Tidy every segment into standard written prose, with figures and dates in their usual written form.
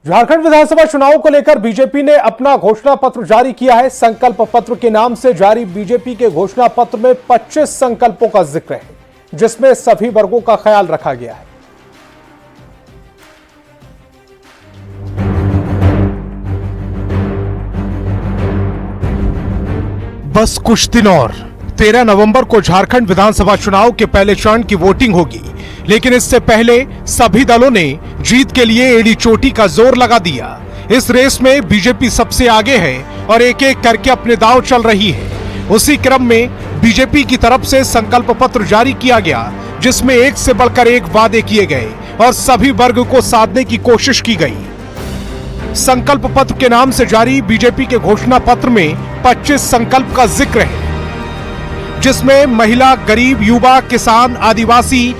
झारखंड विधानसभा चुनाव को लेकर बीजेपी ने अपना घोषणा पत्र जारी किया है। संकल्प पत्र के नाम से जारी बीजेपी के घोषणा पत्र में 25 संकल्पों का जिक्र है, जिसमें सभी वर्गों का ख्याल रखा गया है। बस कुछ दिन और 13 नवंबर को झारखंड विधानसभा चुनाव के पहले चरण की वोटिंग होगी, लेकिन इससे पहले सभी दलों ने जीत के लिए एड़ी चोटी का जोर लगा दिया। इस रेस में बीजेपी सबसे आगे है और एक एक करके अपने दांव चल रही है। उसी क्रम में बीजेपी की तरफ से संकल्प पत्र जारी किया गया, जिसमें एक से बढ़कर एक वादे किए गए और सभी वर्ग को साधने की कोशिश की गई। संकल्प पत्र के नाम से जारी बीजेपी के घोषणा पत्र में 25 संकल्प का जिक्र है, जिसमें महिला, गरीब, युवा, किसान, आदिवासी,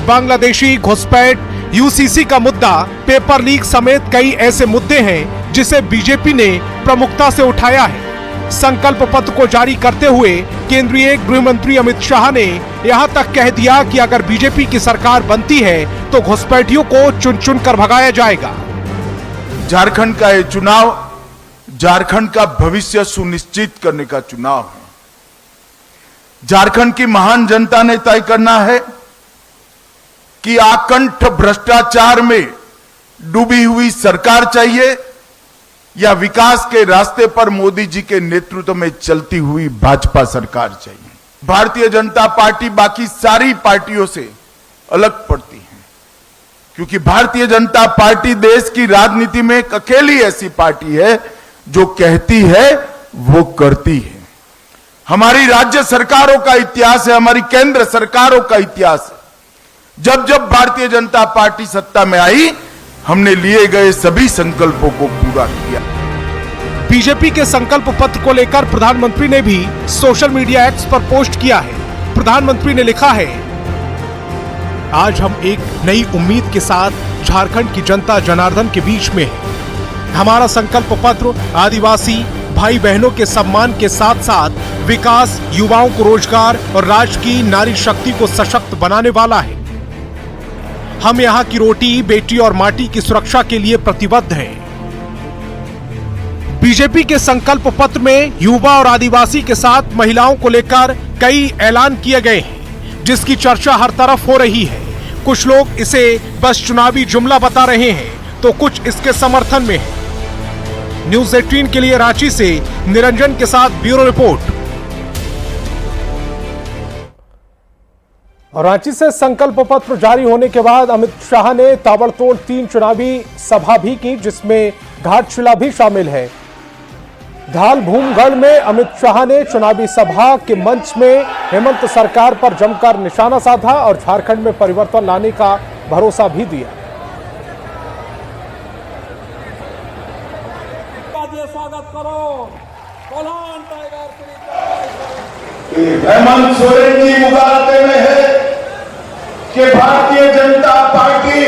बांग्लादेशी, घुसपैठ, यूसीसी का मुद्दा, पेपर लीक समेत कई ऐसे मुद्दे हैं जिसे बीजेपी ने प्रमुखता से उठाया है। संकल्प पत्र को जारी करते हुए केंद्रीय गृह मंत्री अमित शाह ने यहां तक कह दिया कि अगर बीजेपी की सरकार बनती है तो घुसपैठियों को चुन चुन कर भगाया जाएगा। झारखंड का ये चुनाव झारखंड का भविष्य सुनिश्चित करने का चुनाव है। झारखंड की महान जनता ने तय करना है कि आकंठ भ्रष्टाचार में डूबी हुई सरकार चाहिए या विकास के रास्ते पर मोदी जी के नेतृत्व में चलती हुई भाजपा सरकार चाहिए। भारतीय जनता पार्टी बाकी सारी पार्टियों से अलग पड़ती है, क्योंकि भारतीय जनता पार्टी देश की राजनीति में एक अकेली ऐसी पार्टी है जो कहती है वो करती है। हमारी राज्य सरकारों का इतिहास है, हमारी केंद्र सरकारों का इतिहास है। जब जब भारतीय जनता पार्टी सत्ता में आई, हमने लिए गए सभी संकल्पों को पूरा किया। बीजेपी के संकल्प पत्र को लेकर प्रधानमंत्री ने भी सोशल मीडिया एक्स पर पोस्ट किया है। प्रधानमंत्री ने लिखा है, आज हम एक नई उम्मीद के साथ झारखंड की जनता जनार्दन के बीच में है। हमारा संकल्प पत्र आदिवासी भाई बहनों के सम्मान के साथ साथ विकास, युवाओं को रोजगार और राज्य की नारी शक्ति को सशक्त बनाने वाला है। हम यहाँ की रोटी, बेटी और माटी की सुरक्षा के लिए प्रतिबद्ध हैं। बीजेपी के संकल्प पत्र में युवा और आदिवासी के साथ महिलाओं को लेकर कई ऐलान किए गए हैं, जिसकी चर्चा हर तरफ हो रही है। कुछ लोग इसे बस चुनावी जुमला बता रहे हैं, तो कुछ इसके समर्थन में है। न्यूज़ 18 के लिए रांची से निरंजन के साथ ब्यूरो रिपोर्ट। और रांची से संकल्प पत्र जारी होने के बाद अमित शाह ने ताबड़तोड़ 3 चुनावी सभा भी की, जिसमें घाटशिला भी शामिल है। धाल भूमगढ़ में अमित शाह ने चुनावी सभा के मंच में हेमंत सरकार पर जमकर निशाना साधा और झारखंड में परिवर्तन लाने का भरोसा भी दिया। स्वागत करो हेमंत सोरेन जी मुकाबले में है कि भारतीय जनता पार्टी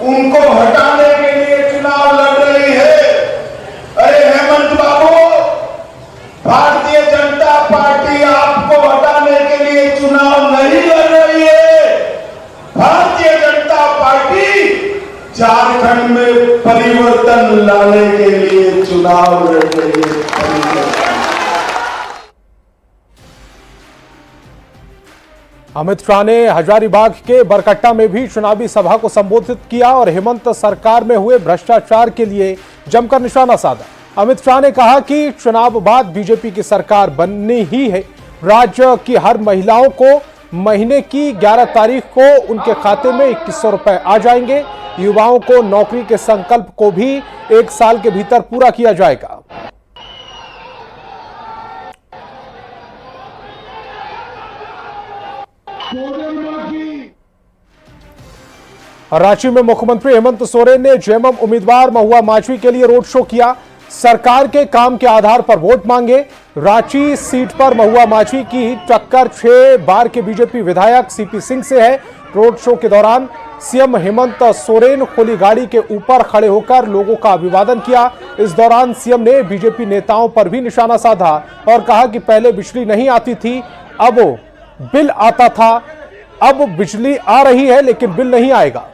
उनको हटाने के लिए चुनाव लड़ रही है। अरे हेमंत बाबू, भारतीय जनता पार्टी आपको हटाने के लिए चुनाव नहीं लड़ रही है। भारतीय जनता पार्टी झारखंड में परिवर्तन लाने के लिए चुनाव लड़ रही है। अमित शाह ने हजारीबाग के बरकट्टा में भी चुनावी सभा को संबोधित किया और हेमंत सरकार में हुए भ्रष्टाचार के लिए जमकर निशाना साधा। अमित शाह ने कहा कि चुनाव बाद बीजेपी की सरकार बननी ही है। राज्य की हर महिलाओं को महीने की 11 तारीख को उनके खाते में 2100 रुपए आ जाएंगे। युवाओं को नौकरी के संकल्प को भी 1 साल के भीतर पूरा किया जाएगा। रांची में मुख्यमंत्री हेमंत सोरेन ने जेएमएम उम्मीदवार महुआ मांझी के लिए रोड शो किया। सरकार के काम के आधार पर वोट मांगे। रांची सीट पर महुआ मांझी की टक्कर 6 बार के बीजेपी विधायक सीपी सिंह से है। रोड शो के दौरान सीएम हेमंत सोरेन खुली गाड़ी के ऊपर खड़े होकर लोगों का अभिवादन किया। इस दौरान सीएम ने बीजेपी नेताओं पर भी निशाना साधा और कहा कि पहले बिजली नहीं आती थी, अब बिल आता था, अब बिजली आ रही है लेकिन बिल नहीं आएगा।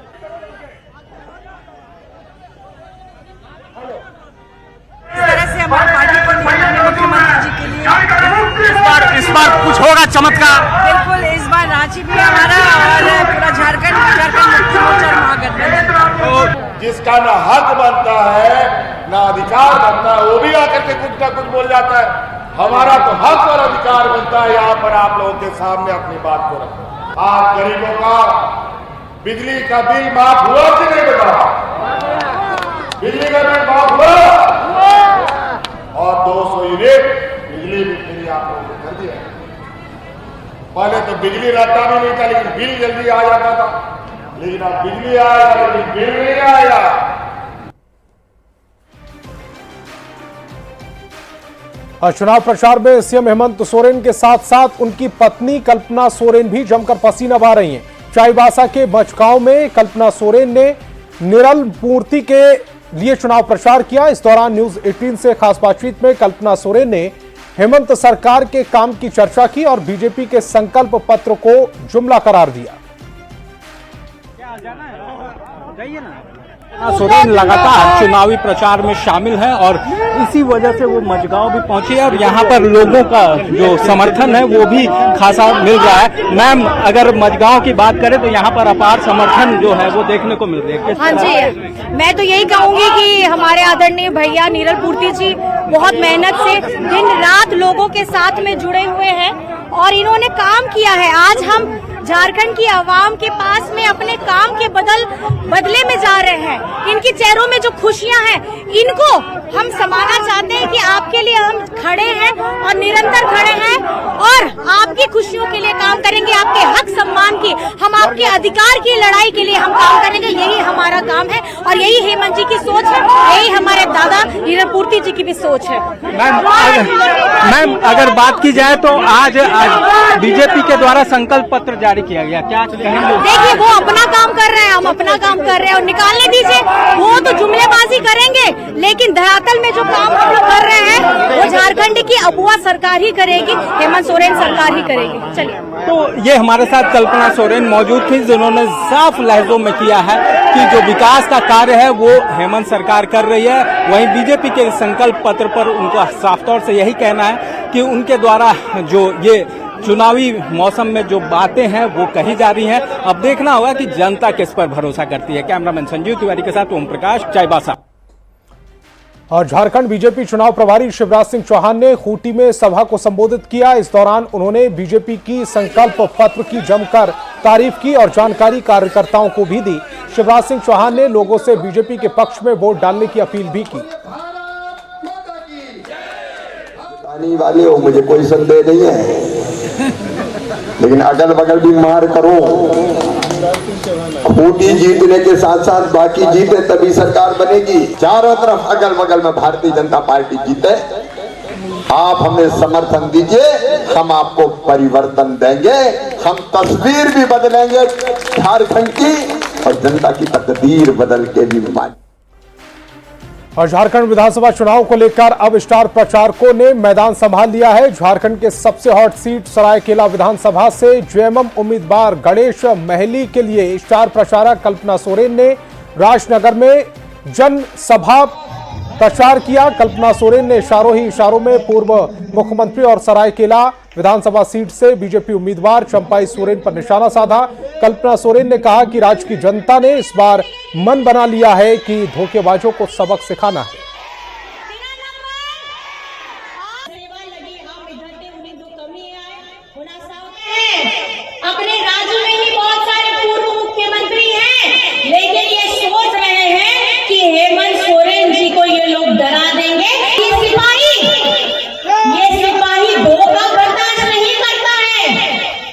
और इस बार कुछ होगा चमत्कार? बिल्कुल, इस बार रांची भी हमारा और पूरा झारखंड मुक्ति मोर्चा महागठबंधन। जिसका ना हक बनता है ना अधिकार बनता है, वो भी आकर के कुछ ना कुछ बोल जाता है। हमारा तो हक और अधिकार बनता है यहाँ पर आप लोगों के सामने अपनी बात को रखना। आज गरीबों का बिजली का बिल माफ हुआ कि नहीं बताओ? बिजली का बिल माफ हुआ और 200 यूनिट बिजली भी फ्री आप लोगों ने कर दिया। पहले तो बिजली रहता भी नहीं था, लेकिन बिल जल्दी आ जाता था। लेकिन अब बिजली आएगा लेकिन बिल नहीं आएगा। और चुनाव प्रचार में सीएम हेमंत सोरेन के साथ साथ उनकी पत्नी कल्पना सोरेन भी जमकर पसीना बहा रही हैं। चाईबासा के बचगांव में कल्पना सोरेन ने निरल मूर्ति के लिए चुनाव प्रचार किया। इस दौरान न्यूज 18 से खास बातचीत में कल्पना सोरेन ने हेमंत सरकार के काम की चर्चा की और बीजेपी के संकल्प पत्र को जुमला करार दिया। सोरेन लगातार चुनावी प्रचार में शामिल हैं और इसी वजह से वो मझगांव भी पहुंचे और यहाँ पर लोगों का जो समर्थन है वो भी खासा मिल रहा है। मैम, अगर मझगांव की बात करें तो यहाँ पर अपार समर्थन जो है वो देखने को मिल रही है। हाँ जी, मैं तो यही कहूंगी कि हमारे आदरणीय भैया नीरल पूर्ति जी बहुत मेहनत से दिन रात लोगों के साथ में जुड़े हुए हैं और इन्होंने काम किया है। आज हम झारखंड की आवाम के पास में अपने काम के बदले में जा रहे हैं। इनके चेहरों में जो खुशियां हैं इनको हम समाना चाहते हैं कि आपके लिए हम खड़े हैं और निरंतर खड़े हैं और आपकी खुशियों के लिए काम करेंगे, आपके हक सम्मान की, हम आपके अधिकार की लड़ाई के लिए हम काम करेंगे। यही हमारा काम है और यही हेमंत जी की सोच है, यही हमारे दादा नीरल पूर्ति जी की भी सोच है। मैम, अगर बात की जाए तो आज बीजेपी के द्वारा संकल्प पत्र जारी किया गया, क्या कहेंगे? देखिए, वो अपना काम कर रहे हैं, हम अपना काम कर रहे हैं और निकालने दीजिए। वो तो जुमलेबाजी करेंगे, लेकिन धरातल में जो काम हम लोग कर रहे हैं वो झारखंड की अबुआ सरकार ही करेगी, हेमंत सोरेन सरकार ही करेगी। चलिए, तो ये हमारे साथ कल्पना सोरेन मौजूद थी जिन्होंने साफ लहजों में किया है कि जो विकास का कार्य है वो हेमंत सरकार कर रही है। वहीं बीजेपी के संकल्प पत्र पर उनका साफ तौर से यही कहना है कि उनके द्वारा जो ये चुनावी मौसम में जो बातें हैं वो कही जा रही हैं। अब देखना होगा कि जनता किस पर भरोसा करती है। कैमरामैन संजीव तिवारी के साथ ओम प्रकाश, चाईबासा। और झारखंड बीजेपी चुनाव प्रभारी शिवराज सिंह चौहान ने खूंटी में सभा को संबोधित किया। इस दौरान उन्होंने बीजेपी की संकल्प पत्र की जमकर तारीफ की और जानकारी कार्यकर्ताओं को भी दी। शिवराज सिंह चौहान ने लोगों से बीजेपी के पक्ष में वोट डालने की अपील भी की। वाले हो, मुझे कोई संदेह नहीं है, लेकिन अगल बगल भी मार करो। खूंटी जीतने के साथ साथ बाकी जीते तभी सरकार बनेगी। चारों तरफ अगल बगल में भारतीय जनता पार्टी जीते, आप हमें समर्थन दीजिए, हम आपको परिवर्तन देंगे, हम तस्वीर भी बदलेंगे झारखंड की और जनता की तकदीर बदल के भी मान। और झारखंड विधानसभा चुनाव को लेकर अब स्टार प्रचारकों ने मैदान संभाल लिया है। झारखंड के सबसे हॉट सीट सरायकेला विधानसभा से जेएमएम उम्मीदवार गणेश महली के लिए स्टार प्रचारक कल्पना सोरेन ने राजनगर में जनसभा प्रचार किया। कल्पना सोरेन ने इशारों ही इशारों में पूर्व मुख्यमंत्री और सरायकेला विधानसभा सीट से बीजेपी उम्मीदवार चंपाई सोरेन पर निशाना साधा। कल्पना सोरेन ने कहा कि राज्य की जनता ने इस बार मन बना लिया है कि धोखेबाजों को सबक सिखाना है। अपने राज्य में ही बहुत सारे पूर्व मुख्यमंत्री हैं, लेकिन ये सोच रहे हैं कि हेमंत सोरेन जी को ये लोग डरा देंगे। ये सिपाही धोखा बर्दाश्त नहीं करता है,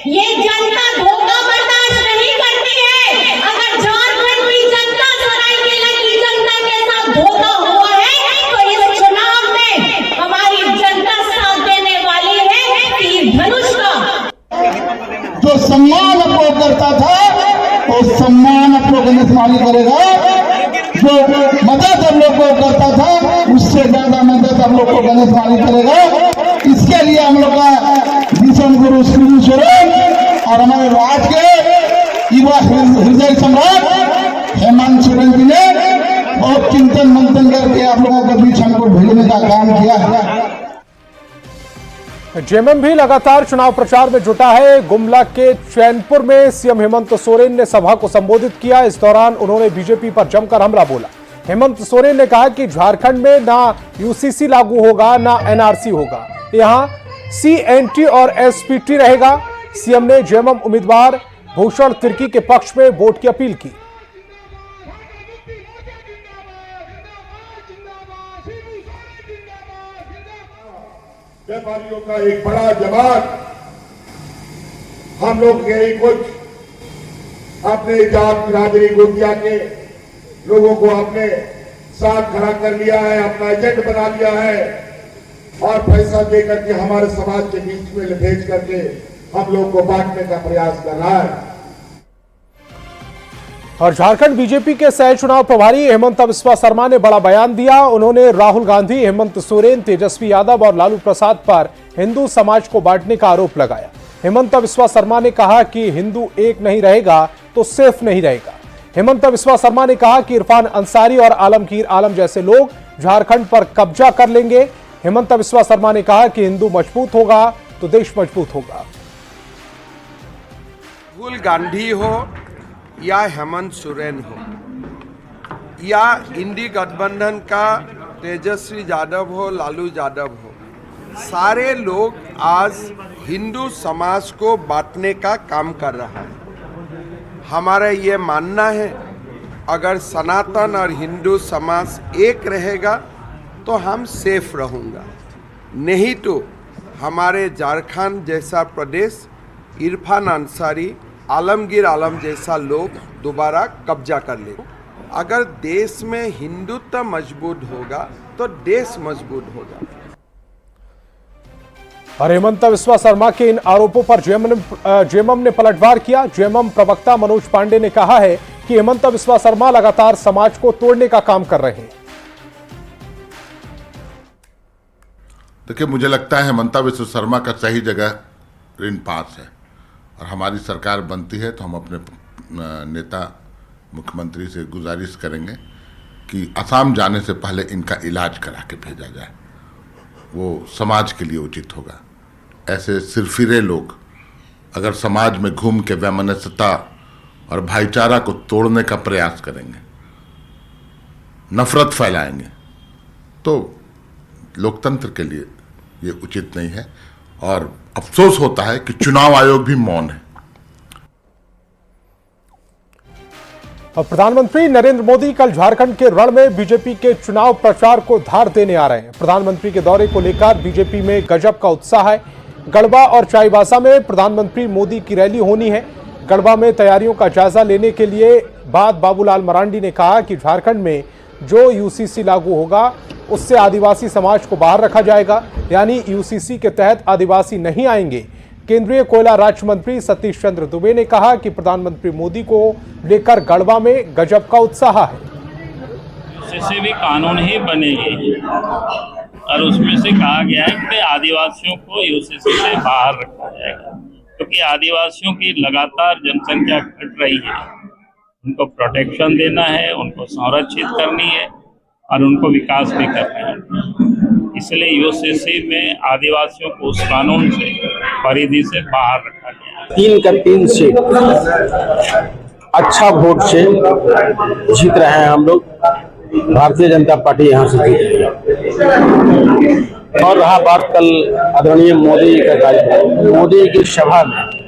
ये जनता धोखा बर्दाश्त नहीं करती है। अगर झारखंड की जनता सरायकेला की जनता के साथ धोखा हुआ है तो इस चुनाव में हमारी जनता साथ देने वाली है कि धनुष का जो सम्मान आपको करता था वो सम्मान आपको गणेश माली करेगा। जो मदद हम लोग को करता था उससे ज्यादा मदद हम लोग को गणेश माली करेगा। इसके लिए हम लोग का मिशन गुरु श्री सोरेन और हमारे राज्य के युवा हृदय सम्राट हेमंत सोरेन जी ने बहुत चिंतन मंथन करके आप लोगों के बीच हमको भेजने का काम किया है। जेएमएम भी लगातार चुनाव प्रचार में जुटा है। गुमला के चैनपुर में सीएम हेमंत सोरेन ने सभा को संबोधित किया। इस दौरान उन्होंने बीजेपी पर जमकर हमला बोला। हेमंत सोरेन ने कहा कि झारखंड में ना यूसीसी लागू होगा ना एनआरसी होगा, यहां सीएनटी और एसपीटी रहेगा। सीएम ने जेएमएम उम्मीदवार भूषण तिर्की के पक्ष में वोट की अपील की। व्यापारियों का एक बड़ा जवाब हम लोग यही कुछ अपने जात बिरादरी गोतिया के लोगों को अपने साथ खड़ा कर लिया है, अपना एजेंट बना लिया है और पैसा दे करके हमारे समाज के बीच में भेज करके हम लोग को बांटने का प्रयास कर रहा है। और झारखंड बीजेपी के सह चुनाव प्रभारी हेमंत बिस्वा शर्मा ने बड़ा बयान दिया। उन्होंने राहुल गांधी, हेमंत सोरेन, तेजस्वी यादव और लालू प्रसाद पर हिंदू समाज को बांटने का आरोप लगाया। हेमंत बिस्वा शर्मा ने कहा कि हिंदू एक नहीं रहेगा तो सिर्फ नहीं रहेगा। हेमंत बिस्वा शर्मा ने कहा कि इरफान अंसारी और आलमगीर आलम जैसे लोग झारखंड पर कब्जा कर लेंगे। हेमंत बिस्वा शर्मा ने कहा कि हिंदू मजबूत होगा तो देश मजबूत होगा। राहुल गांधी हो या हेमंत सोरेन हो या इंडी गठबंधन का तेजस्वी यादव हो, लालू यादव हो, सारे लोग आज हिंदू समाज को बांटने का काम कर रहा है। हमारा ये मानना है अगर सनातन और हिंदू समाज एक रहेगा तो हम सेफ रहूँगा, नहीं तो हमारे झारखंड जैसा प्रदेश इरफान अंसारी, आलमगीर आलम जैसा लोग दोबारा कब्जा कर ले। अगर देश में हिंदुत्व मजबूत होगा तो देश मजबूत होगा। और हेमंत बिस्वा शर्मा के इन आरोपों पर जेएमएम ने पलटवार किया। जेएमएम प्रवक्ता मनोज पांडे ने कहा है कि हेमंत बिस्वा शर्मा लगातार समाज को तोड़ने का काम कर रहे हैं। देखिए, मुझे लगता है हेमंत बिस्वा शर्मा का सही जगह ऋण पास है और हमारी सरकार बनती है तो हम अपने नेता मुख्यमंत्री से गुजारिश करेंगे कि असम जाने से पहले इनका इलाज करा के भेजा जाए, वो समाज के लिए उचित होगा। ऐसे सिरफिरे लोग अगर समाज में घूम के वैमनस्यता और भाईचारा को तोड़ने का प्रयास करेंगे, नफरत फैलाएंगे, तो लोकतंत्र के लिए ये उचित नहीं है। और अफसोस होता है कि चुनाव आयोग भी मौन है। और प्रधानमंत्री नरेंद्र मोदी कल झारखंड के रण में बीजेपी के चुनाव प्रचार को धार देने आ रहे हैं। प्रधानमंत्री के दौरे को लेकर बीजेपी में गजब का उत्साह है। गढ़वा और चाईबासा में प्रधानमंत्री मोदी की रैली होनी है। गढ़वा में तैयारियों का जायजा लेने के लिए बाद बाबूलाल मरांडी ने कहा कि झारखंड में जो यूसीसी लागू होगा उससे आदिवासी समाज को बाहर रखा जाएगा, यानी यूसीसी के तहत आदिवासी नहीं आएंगे। केंद्रीय कोयला राज्य मंत्री सतीश चंद्र दुबे ने कहा कि प्रधानमंत्री मोदी को लेकर गढ़वा में गजब का उत्साह है। यूसीसी भी कानून ही बनेगी और उसमें से कहा गया है कि आदिवासियों को यूसीसी से बाहर रखा जाएगा, क्योंकि आदिवासियों की लगातार जनसंख्या घट रही है। उनको प्रोटेक्शन देना है, उनको संरक्षित करनी है और उनको विकास भी करना है। इसलिए यूसीसी में आदिवासियों को उस कानून से परिधि से बाहर रखा गया है। 3 का 3 सीट अच्छा वोट से जीत रहे हैं हम लोग। भारतीय जनता पार्टी यहाँ से जीत रही है। और रहा बात कल आदरणीय मोदी का कार्यक्रम, मोदी की सभा में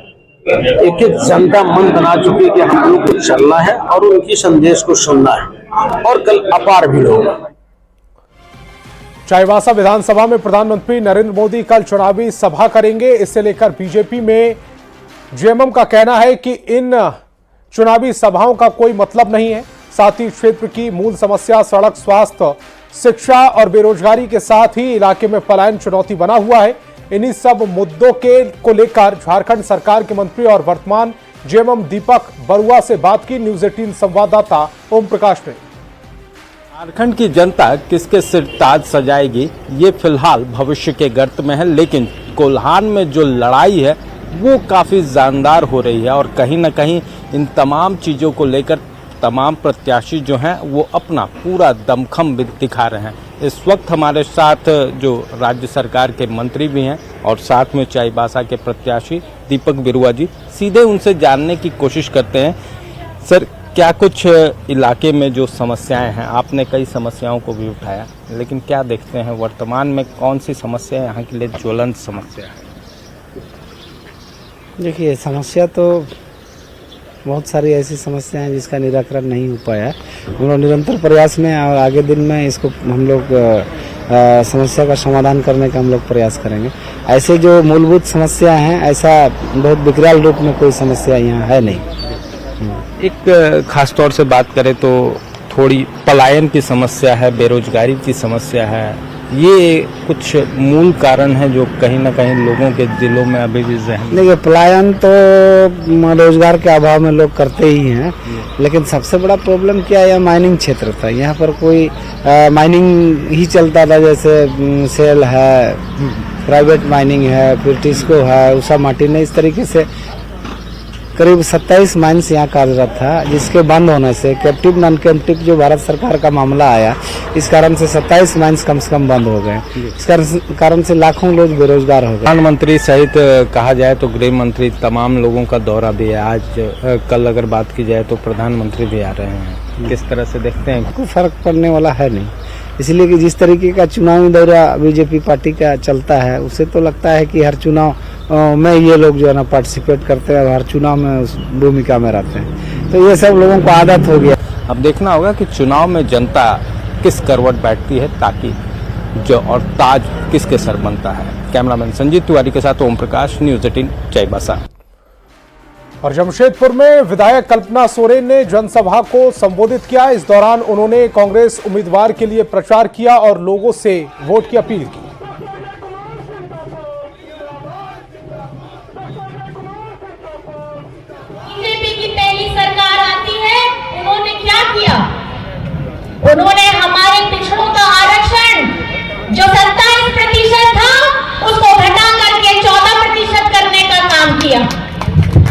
एक जनता मन बना चुकी है कि हम लोग को चलना है और उनकी संदेश को सुनना है। और कल अपार भीड़ होगा। चाईबासा विधानसभा में प्रधानमंत्री नरेंद्र मोदी कल चुनावी सभा करेंगे। इससे लेकर बीजेपी में जेएमएम का कहना है कि इन चुनावी सभाओं का कोई मतलब नहीं है। साथ ही क्षेत्र की मूल समस्या सड़क, स्वास्थ्य, शिक्षा और बेरोजगारी के साथ ही इलाके में पलायन चुनौती बना हुआ है। इन्हीं सब मुद्दों को लेकर झारखंड सरकार के मंत्री और वर्तमान जेएमएम दीपक बरुआ से बात की न्यूज़ 18 संवाददाता ओम प्रकाश ने। झारखंड की जनता किसके सिर ताज सजाएगी ये फिलहाल भविष्य के गर्त में है, लेकिन कोल्हान में जो लड़ाई है वो काफ़ी जानदार हो रही है और कहीं ना कहीं इन तमाम चीज़ों को लेकर तमाम प्रत्याशी जो हैं वो अपना पूरा दमखम दिखा रहे हैं। इस वक्त हमारे साथ जो राज्य सरकार के मंत्री भी हैं और साथ में चाईबासा के प्रत्याशी दीपक बिरुआ जी, सीधे उनसे जानने की कोशिश करते हैं। सर, क्या कुछ इलाके में जो समस्याएं हैं, आपने कई समस्याओं को भी उठाया, लेकिन क्या देखते हैं वर्तमान में कौन सी समस्या यहाँ के लिए ज्वलंत समस्या है? देखिए, समस्या तो बहुत सारी ऐसी समस्याएं हैं जिसका निराकरण नहीं हो पाया है। हम लोग निरंतर प्रयास में और आगे दिन में इसको हम लोग समस्या का समाधान करने का हम लोग प्रयास करेंगे। ऐसे जो मूलभूत समस्या हैं, ऐसा बहुत विकराल रूप में कोई समस्या यहाँ है नहीं। एक खास तौर से बात करें तो थोड़ी पलायन की समस्या है, बेरोजगारी की समस्या है, ये कुछ मूल कारण है जो कहीं ना कहीं लोगों के दिलों में अभी भी जहन। देखिए, पलायन तो रोजगार के अभाव में लोग करते ही हैं, लेकिन सबसे बड़ा प्रॉब्लम क्या है, माइनिंग क्षेत्र था। यहाँ पर कोई माइनिंग ही चलता था, जैसे सेल है, प्राइवेट माइनिंग है, फिर टिस्को है, उषा मार्टिन है, इस तरीके से करीब 27 माइंस यहाँ कार्यरत था, जिसके बंद होने से कैप्टिव नॉन कैप्टिव जो भारत सरकार का मामला आया, इस कारण से 27 माइंस कम से कम बंद हो गए। इस कारण से लाखों लोग बेरोजगार हो गए। प्रधानमंत्री सहित कहा जाए तो गृह मंत्री तमाम लोगों का दौरा भी है। आज कल अगर बात की जाए तो प्रधानमंत्री भी आ रहे हैं, किस तरह से देखते हैं? कोई फर्क पड़ने वाला है नहीं, इसलिए कि जिस तरीके का चुनावी दौरा बीजेपी पार्टी का चलता है, उससे तो लगता है कि हर चुनाव में ये लोग जो है ना पार्टिसिपेट करते हैं, हर चुनाव में उस भूमिका में रहते हैं, तो ये सब लोगों को आदत हो गया। अब देखना होगा कि चुनाव में जनता किस करवट बैठती है, ताकि जो और ताज किसके सर बनता है। कैमरामैन संजीत तिवारी के साथ ओम प्रकाश, न्यूज़ 18 चाईबासा। और जमशेदपुर में विधायक कल्पना सोरेन ने जनसभा को संबोधित किया। इस दौरान उन्होंने कांग्रेस उम्मीदवार के लिए प्रचार किया और लोगों से वोट की अपील की। बीजेपी की पहली सरकार आती है, उन्होंने क्या किया? उन्होंने हमारे पिछड़ों का आरक्षण जो 27% था, उसको घटा करके 14% करने का काम किया।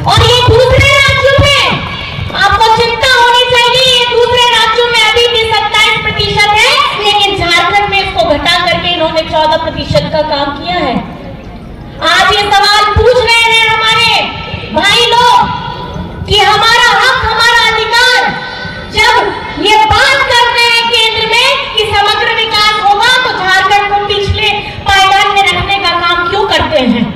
और ये दूसरे राज्यों में आपको चिंता होनी चाहिए, ये दूसरे राज्यों में अभी भी 27% है, लेकिन झारखंड में इसको घटा करके इन्होंने 14% का काम किया है। आज ये सवाल पूछ रहे हैं हमारे भाई लोग कि हमारा हक, हमारा अधिकार, जब ये बात करते हैं केंद्र में कि समग्र विकास होगा, तो झारखंड को पिछले पायदान में रखने का काम क्यों करते हैं?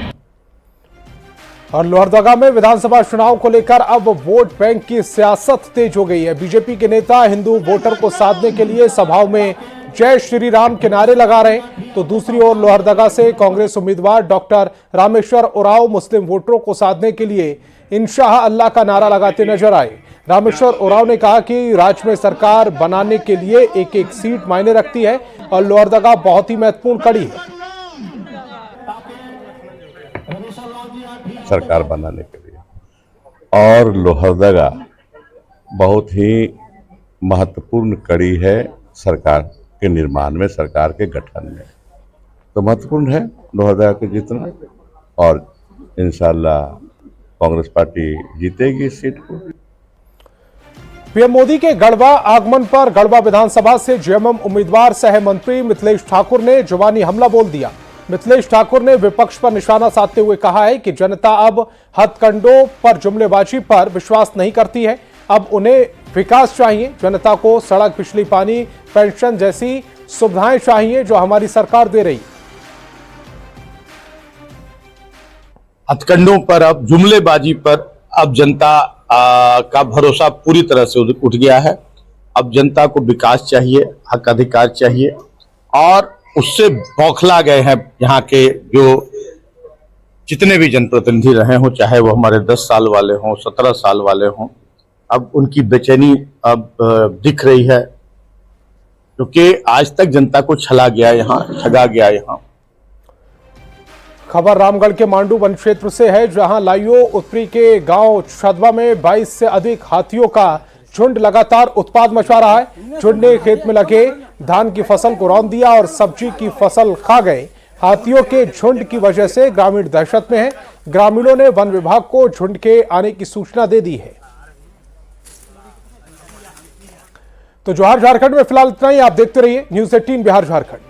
और लोहरदगा में विधानसभा चुनाव को लेकर अब वोट बैंक की सियासत तेज हो गई है। बीजेपी के नेता हिंदू वोटर को साधने के लिए सभाओं में जय श्री राम के नारे लगा रहे हैं, तो दूसरी ओर लोहरदगा से कांग्रेस उम्मीदवार डॉक्टर रामेश्वर उरांव मुस्लिम वोटरों को साधने के लिए इंशाअल्लाह अल्लाह का नारा लगाते नजर आए। रामेश्वर उरांव ने कहा कि राज्य में सरकार बनाने के लिए एक एक सीट मायने रखती है और लोहरदगा बहुत ही महत्वपूर्ण कड़ी है सरकार बनाने के लिए, और लोहरदगा बहुत ही महत्वपूर्ण कड़ी है सरकार के निर्माण में, सरकार के गठन में। तो महत्वपूर्ण है लोहरदगा के जीतना, और इंशाअल्लाह कांग्रेस पार्टी जीतेगी इस सीट को। पीएम मोदी के गढ़वा आगमन पर गढ़वा विधानसभा से जेएमएम उम्मीदवार सह मंत्री मिथिलेश ठाकुर ने जुबानी हमला बोल दिया। मिथिलेश ठाकुर ने विपक्ष पर निशाना साधते हुए कहा है कि जनता अब हथकंडों पर जुमलेबाजी पर विश्वास नहीं करती है, अब उन्हें विकास चाहिए। जनता को सड़क, बिजली, पानी, पेंशन जैसी सुविधाएं चाहिए जो हमारी सरकार दे रही है। हथकंडों पर, अब जुमलेबाजी पर अब जनता का भरोसा पूरी तरह से उठ गया है। अब जनता को विकास चाहिए, हक अधिकार चाहिए, और उससे बौखला गए हैं यहाँ के जो जितने भी जनप्रतिनिधि रहे हों, चाहे वो हमारे 10 साल वाले हों, 17 साल वाले हों। अब उनकी बेचैनी अब दिख रही है, क्योंकि आज तक जनता को छला गया, यहाँ ठगा गया। यहाँ खबर रामगढ़ के मांडू वन क्षेत्र से है, जहां लाइयो उत्तरी के गांव छदवा में 22 से अधिक हाथियों का झुंड लगातार उत्पात मचा रहा है। झुंड ने खेत में लगे धान की फसल को रौंद दिया और सब्जी की फसल खा गए। हाथियों के झुंड की वजह से ग्रामीण दहशत में हैं। ग्रामीणों ने वन विभाग को झुंड के आने की सूचना दे दी है। तो जोहार झारखंड में फिलहाल इतना ही। आप देखते रहिए न्यूज़ 18 बिहार झारखंड।